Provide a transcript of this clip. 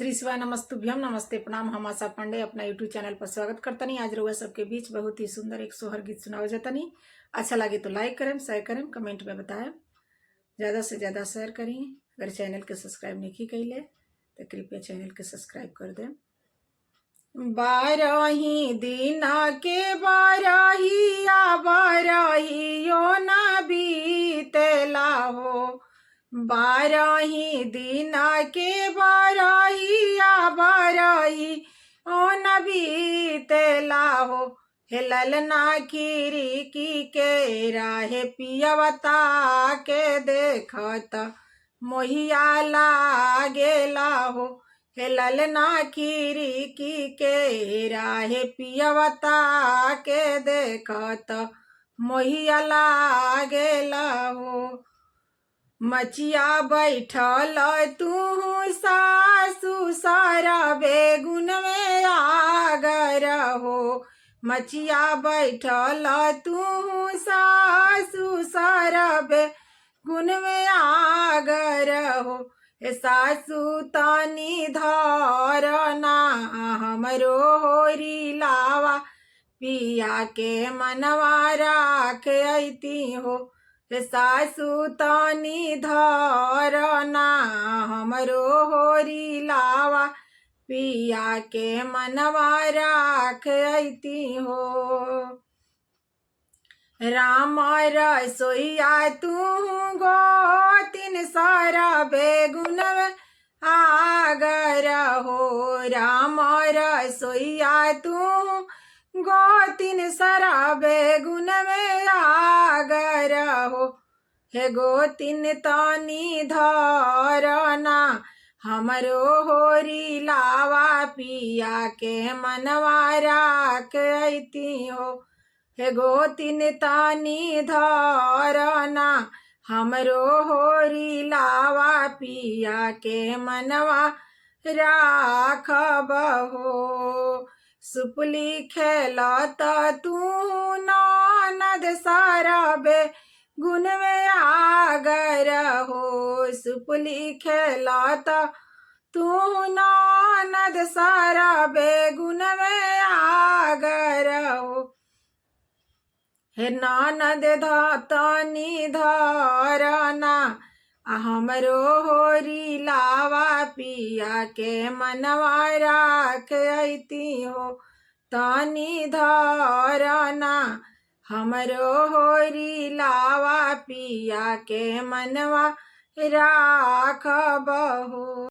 श्री शिवाय नमस्तुभ्यम नमस्ते प्रणाम। हम आशा पांडे अपना यूट्यूब चैनल पर स्वागत करतनी। आज रउआ सबके बीच बहुत ही सुंदर एक सोहर गीत सुनाओ जतनी। अच्छा लगे तो लाइक करें, शेयर करें, कमेंट में बताएं, ज़्यादा से ज़्यादा शेयर करें। अगर चैनल के सब्सक्राइब नहीं कैले तो कृपया चैनल के सब्सक्राइब कर दें। बारही दिना के बारहिया बारहियो ना बीतेला हो। बारही दिना के बारहिया बारही ओ न बीतेला हो। हे ललना खीरी के राहे पियवता के देखत मोहिया लागेला हो। हे ललना खीरी के राहे पियवता के देखत मोहिया लागेला हो। मचिया बैठल तू सासु सारा बेगुन में आगर हो। मचिया बैठल तू सासु सारा बेगुन में आगर हो। हे सासु तनी धरना हमरो होरी लावा पिया के मनवा राख अइती हो। हे सासु तनी धरना हमरो होरी लावा पिया के मनवा राख अइती हो। राम रसोईया तू गोतिन सारा बेगुन आगर हो। राम रसोईया तू गोतिन सारा बेगुन में आगर हो। हे गोतिन तनी धरना हमरो होरी लावा पिया के मनवा राख अइती हो। हे गोतिन तनी धरना हमरो होरी लावा पिया के मनवा राखब हो। सुपली खेलत तू ननद सारा बेगुन में आगर हो। सुपली खेलत तू ननद सारा बेगुन में आगर हो। हे ननद तनी धरना हमरो होरी लावा पिया के मनवा राख अइती हो। तनी धरना हमरो होरी लावा पिया के मनवा राखब हो।